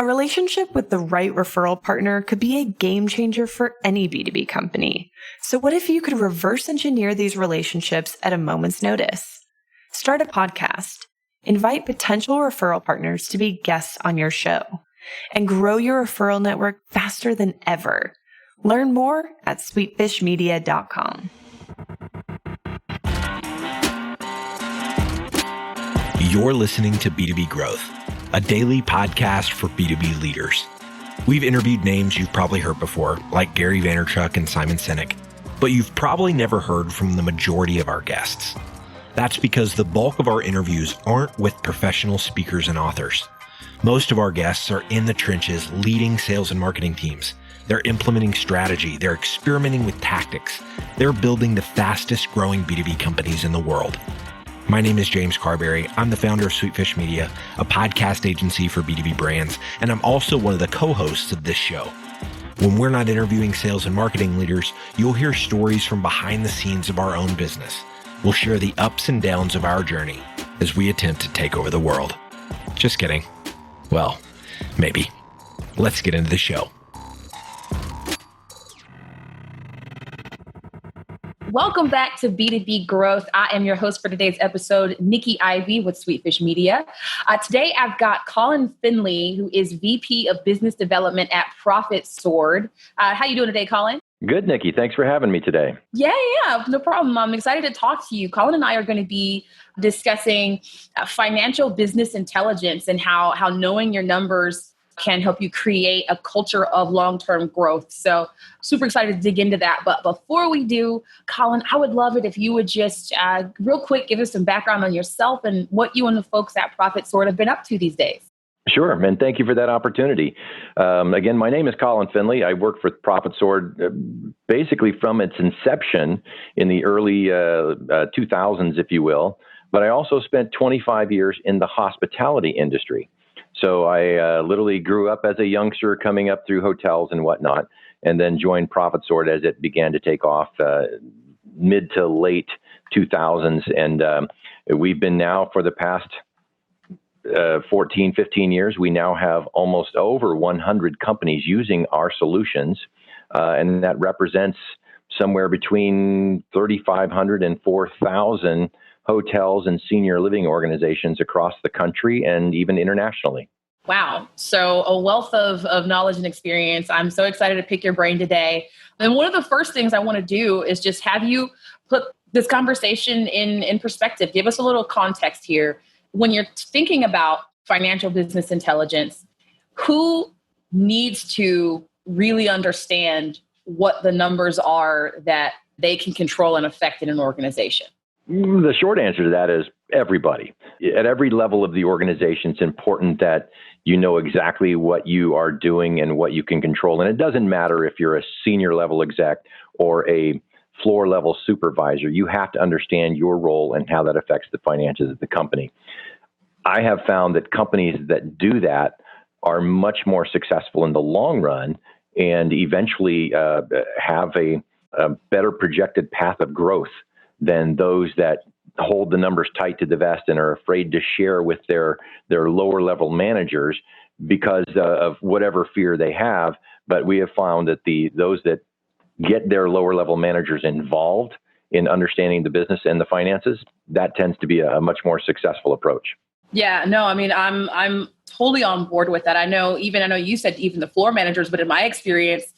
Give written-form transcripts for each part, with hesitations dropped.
A relationship with the right referral partner could be a game changer for any B2B company. So what if you could reverse engineer these relationships at a moment's notice? Start a podcast, invite potential referral partners to be guests on your show, and grow your referral network faster than ever. Learn more at sweetfishmedia.com. You're listening to B2B Growth, a daily podcast for B2B leaders. We've interviewed names you've probably heard before, like Gary Vaynerchuk and Simon Sinek, but you've probably never heard from the majority of our guests. That's because the bulk of our interviews aren't with professional speakers and authors. Most of our guests are in the trenches leading sales and marketing teams. They're implementing strategy. They're experimenting with tactics. They're building the fastest growing B2B companies in the world. My name is James Carberry. I'm the founder of Sweetfish Media, a podcast agency for B2B brands, and I'm also one of the co-hosts of this show. When we're not interviewing sales and marketing leaders, you'll hear stories from behind the scenes of our own business. We'll share the ups and downs of our journey as we attempt to take over the world. Just kidding. Well, maybe. Let's get into the show. Welcome back to B2B Growth. I am your host for today's episode, Nikki Ivy with Sweetfish Media. Today, I've got Colin Findley, who is VP of Business Development at ProfitSword. How you doing today, Colin? Good, Nikki. Thanks for having me today. Yeah, no problem. I'm excited to talk to you. Colin and I are going to be discussing financial business intelligence and how knowing your numbers can help you create a culture of long-term growth. So super excited to dig into that. But before we do, Colin, I would love it if you would just real quick give us some background on yourself and what you and the folks at ProfitSword have been up to these days. Sure, and thank you for that opportunity. Again, my name is Colin Findley. I work for ProfitSword basically from its inception in the early 2000s, if you will. But I also spent 25 years in the hospitality industry. So I literally grew up as a youngster coming up through hotels and whatnot, and then joined ProfitSword as it began to take off mid to late 2000s. And we've been now for the past 14, 15 years, we now have almost over 100 companies using our solutions. And that represents somewhere between 3,500 and 4,000 hotels and senior living organizations across the country and even internationally. Wow. So a wealth of knowledge and experience. I'm so excited to pick your brain today. And one of the first things I want to do is just have you put this conversation in perspective. Give us a little context here. When you're thinking about financial business intelligence, who needs to really understand what the numbers are that they can control and affect in an organization? The short answer to that is everybody. At every level of the organization, it's important that you know exactly what you are doing and what you can control. And it doesn't matter if you're a senior level exec or a floor level supervisor. You have to understand your role and how that affects the finances of the company. I have found that companies that do that are much more successful in the long run and eventually have a better projected path of growth than those that hold the numbers tight to the vest and are afraid to share with their lower level managers because of whatever fear they have. But we have found that those that get their lower level managers involved in understanding the business and the finances, that tends to be a much more successful approach. Yeah, no, I mean, I'm totally on board with that. I know you said even the floor managers, but in my experience,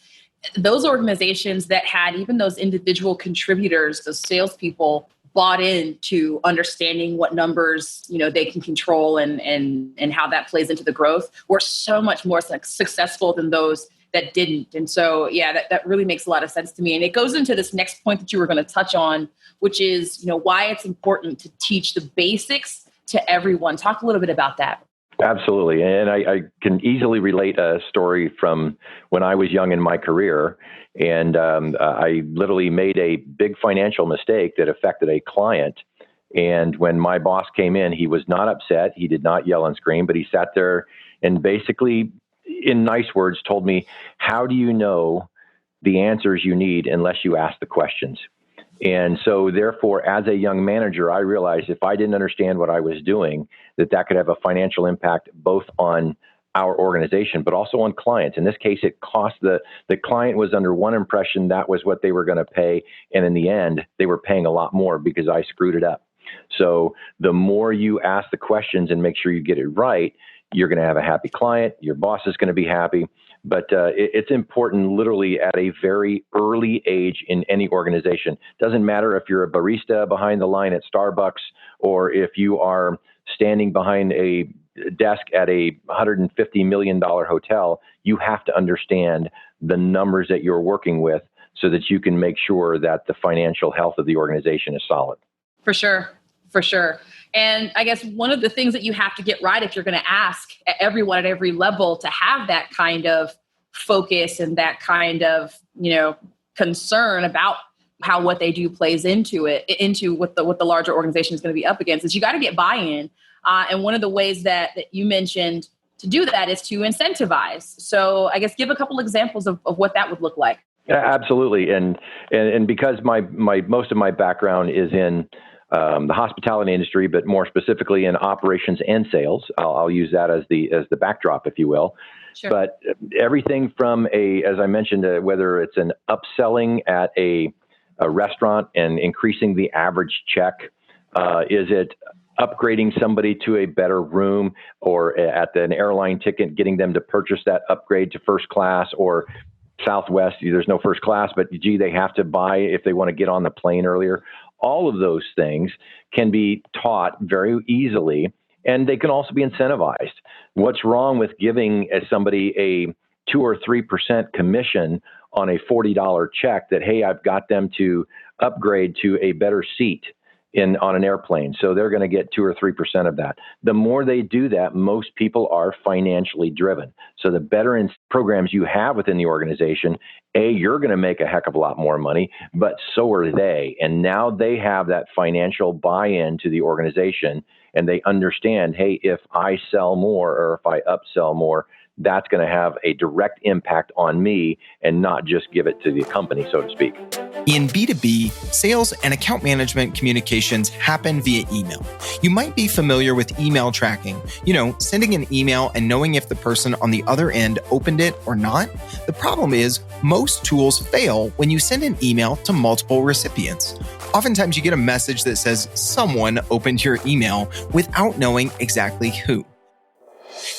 those organizations that had even those individual contributors, those salespeople, bought into understanding what numbers they can control and how that plays into the growth were so much more successful than those that didn't. And so, yeah, that really makes a lot of sense to me. And it goes into this next point that you were going to touch on, which is why it's important to teach the basics to everyone. Talk a little bit about that. Absolutely. And I can easily relate a story from when I was young in my career. And I literally made a big financial mistake that affected a client. And when my boss came in, he was not upset. He did not yell and scream, but he sat there and basically, in nice words, told me, how do you know the answers you need unless you ask the questions? And so therefore, as a young manager, I realized if I didn't understand what I was doing, that could have a financial impact both on our organization, but also on clients. In this case, it cost the client was under one impression that was what they were going to pay. And in the end, they were paying a lot more because I screwed it up. So the more you ask the questions and make sure you get it right, you're going to have a happy client. Your boss is going to be happy. But it's important literally at a very early age in any organization. Doesn't matter if you're a barista behind the line at Starbucks or if you are standing behind a desk at a $150 million hotel, you have to understand the numbers that you're working with so that you can make sure that the financial health of the organization is solid. For sure. For sure. And I guess one of the things that you have to get right if you're going to ask everyone at every level to have that kind of focus and that kind of, concern about how what they do plays into what the larger organization is going to be up against is you got to get buy-in. And one of the ways that you mentioned to do that is to incentivize. So I guess give a couple examples of what that would look like. Yeah, absolutely. And because my most of my background is in the hospitality industry, but more specifically in operations and sales. I'll use that as the backdrop, if you will. Sure. But everything from as I mentioned, whether it's an upselling at a restaurant and increasing the average check, is it upgrading somebody to a better room, or at an airline ticket, getting them to purchase that upgrade to first class, or Southwest, there's no first class, but gee, they have to buy if they want to get on the plane earlier. All of those things can be taught very easily, and they can also be incentivized. What's wrong with giving somebody a 2 or 3% commission on a $40 check that, hey, I've got them to upgrade to a better seat on an airplane, so they're going to get 2 or 3% of that. The more they do that, most people are financially driven. So the better programs you have within the organization, you're going to make a heck of a lot more money, but so are they. And now they have that financial buy-in to the organization, and they understand, hey, if I sell more or if I upsell more, that's going to have a direct impact on me and not just give it to the company, so to speak. In B2B, sales and account management communications happen via email. You might be familiar with email tracking, sending an email and knowing if the person on the other end opened it or not. The problem is most tools fail when you send an email to multiple recipients. Oftentimes you get a message that says someone opened your email without knowing exactly who.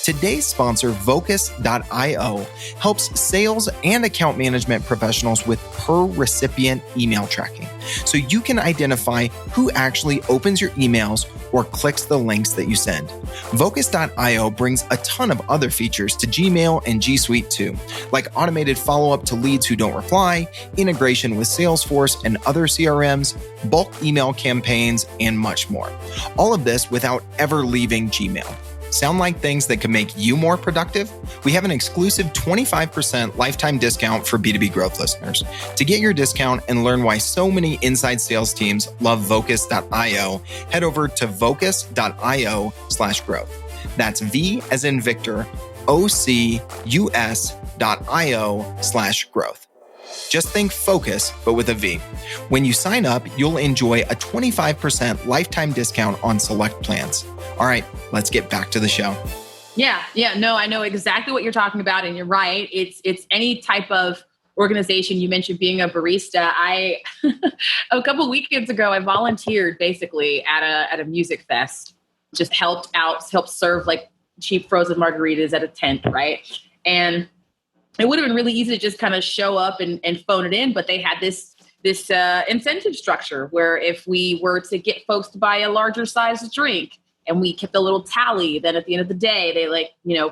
Today's sponsor, Vocus.io, helps sales and account management professionals with per recipient email tracking, so you can identify who actually opens your emails or clicks the links that you send. Vocus.io brings a ton of other features to Gmail and G Suite too, like automated follow-up to leads who don't reply, integration with Salesforce and other CRMs, bulk email campaigns, and much more. All of this without ever leaving Gmail. Sound like things that could make you more productive? We have an exclusive 25% lifetime discount for B2B Growth listeners. To get your discount and learn why so many inside sales teams love Vocus.io, head over to Vocus.io/growth. That's V as in Victor, OCUS.io/growth. Just think Focus, but with a V. When you sign up, you'll enjoy a 25% lifetime discount on select plans. All right, let's get back to the show. Yeah. No, I know exactly what you're talking about, and you're right. It's any type of organization. You mentioned being a barista. A couple weekends ago, I volunteered basically at a music fest. Just helped serve like cheap frozen margaritas at a tent, right? And it would have been really easy to just kind of show up and phone it in, but they had this incentive structure where if we were to get folks to buy a larger size drink and we kept a little tally, then at the end of the day, they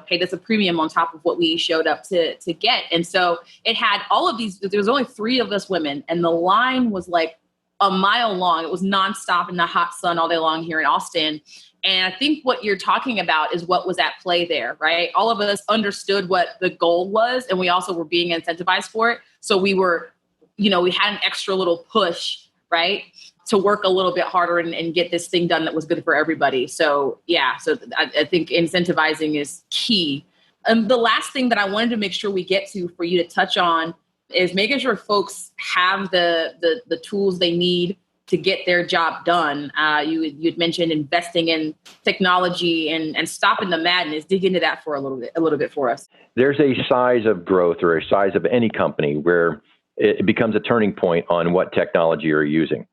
paid us a premium on top of what we showed up to get. And so it had all of these, there was only 3 of us women, and the line was like a mile long. It was nonstop in the hot sun all day long here in Austin. And I think what you're talking about is what was at play there, right? All of us understood what the goal was, and we also were being incentivized for it. So we were, we had an extra little push, right, to work a little bit harder and get this thing done that was good for everybody. So yeah, so I think incentivizing is key. The last thing that I wanted to make sure we get to for you to touch on is making sure folks have the tools they need to get their job done. You'd mentioned investing in technology and stopping the madness. Dig into that for a little bit for us. There's a size of growth or a size of any company where it becomes a turning point on what technology you're using.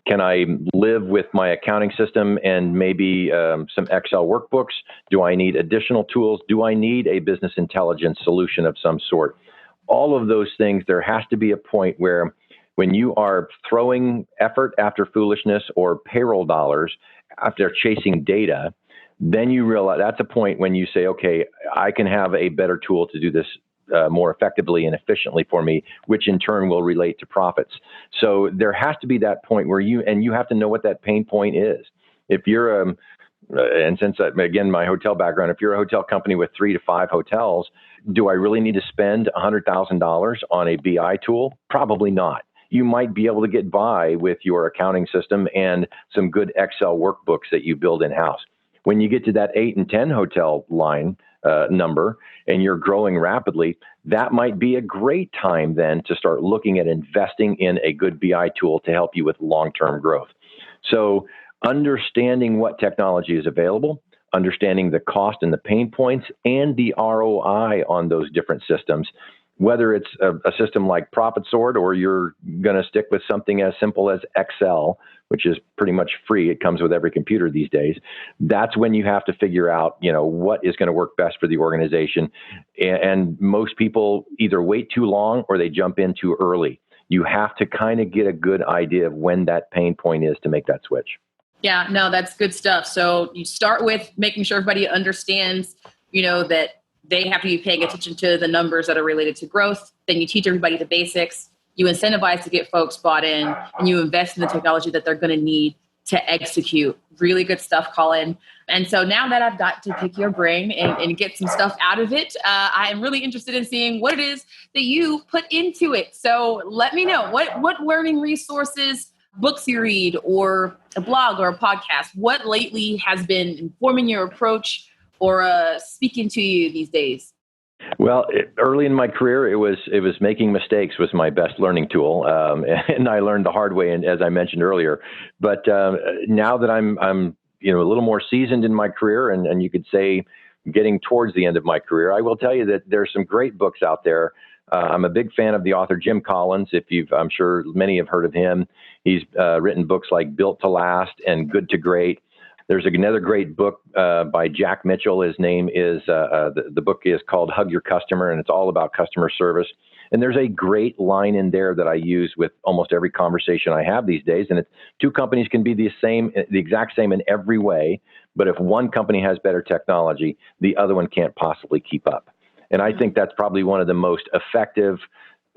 Can I live with my accounting system and maybe some Excel workbooks? Do I need additional tools? Do I need a business intelligence solution of some sort? All of those things, there has to be a point where when you are throwing effort after foolishness or payroll dollars after chasing data, then you realize that's a point when you say, okay, I can have a better tool to do this more effectively and efficiently for me, which in turn will relate to profits. So there has to be that point where you have to know what that pain point is. If you're and since again, my hotel background, if you're a hotel company with 3 to 5 hotels, do I really need to spend $100,000 on a BI tool? Probably not. You might be able to get by with your accounting system and some good Excel workbooks that you build in-house. When you get to that 8 and 10 hotel line number and you're growing rapidly, that might be a great time then to start looking at investing in a good BI tool to help you with long-term growth. So understanding what technology is available, understanding the cost and the pain points and the ROI on those different systems, whether it's a system like ProfitSword or you're going to stick with something as simple as Excel, which is pretty much free. It comes with every computer these days. That's when you have to figure out, what is going to work best for the organization. And most people either wait too long or they jump in too early. You have to kind of get a good idea of when that pain point is to make that switch. Yeah, no, that's good stuff. So you start with making sure everybody understands, that they have to be paying attention to the numbers that are related to growth. Then you teach everybody the basics. You incentivize to get folks bought in, and you invest in the technology that they're going to need to execute. Really good stuff, Colin. And so now that I've got to pick your brain and get some stuff out of it, I am really interested in seeing what it is that you put into it. So let me know what learning resources, books you read, or a blog or a podcast, what lately has been informing your approach or speaking to you these days? Well, early in my career, it was making mistakes was my best learning tool, and I learned the hard way, and as I mentioned earlier. But now that I'm a little more seasoned in my career, and you could say getting towards the end of my career, I will tell you that there's some great books out there. I'm a big fan of the author Jim Collins. I'm sure many have heard of him. He's written books like Built to Last and Good to Great. There's another great book by Jack Mitchell. His name is, the book is called Hug Your Customer, and it's all about customer service. And there's a great line in there that I use with almost every conversation I have these days. And it's 2 companies can be the exact same in every way, but if one company has better technology, the other one can't possibly keep up. And I think that's probably one of the most effective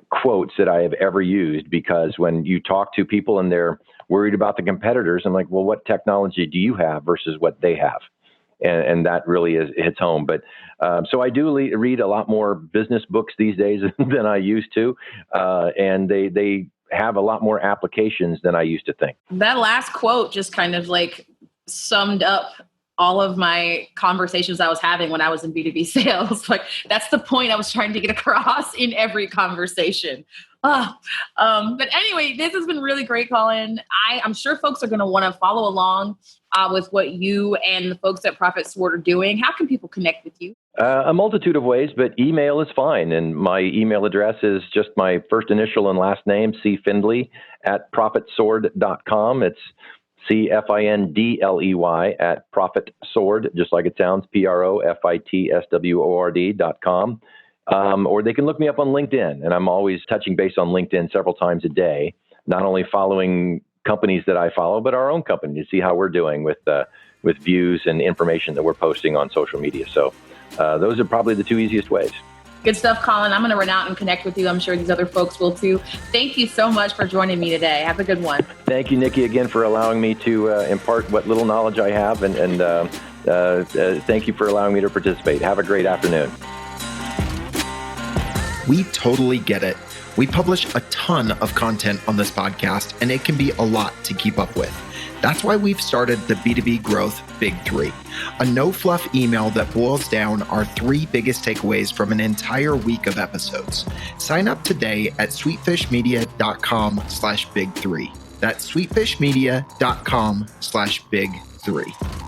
quotes that I have ever used, because when you talk to people and they're worried about the competitors, I'm like, well, what technology do you have versus what they have? And that really hits home. But so I do read a lot more business books these days than I used to. And they have a lot more applications than I used to think. That last quote just kind of summed up all of my conversations I was having when I was in B2B sales. That's the point I was trying to get across in every conversation. But anyway, this has been really great, Colin. I'm sure folks are going to want to follow along with what you and the folks at ProfitSword are doing. How can people connect with you? A multitude of ways, but email is fine. And my email address is just my first initial and last name, C. @ProfitSword.com. It's CFINDLEY @ProfitSword, just like it sounds, ProfitSword.com. Or they can look me up on LinkedIn, and I'm always touching base on LinkedIn several times a day, not only following companies that I follow, but our own company to see how we're doing with views and information that we're posting on social media. So those are probably the 2 easiest ways. Good stuff, Colin. I'm going to run out and connect with you. I'm sure these other folks will too. Thank you so much for joining me today. Have a good one. Thank you, Nikki, again for allowing me to impart what little knowledge I have, and thank you for allowing me to participate. Have a great afternoon. We totally get it. We publish a ton of content on this podcast, and it can be a lot to keep up with. That's why we've started the B2B Growth Big 3, a no-fluff email that boils down our 3 biggest takeaways from an entire week of episodes. Sign up today at sweetfishmedia.com/big3. That's sweetfishmedia.com/big3.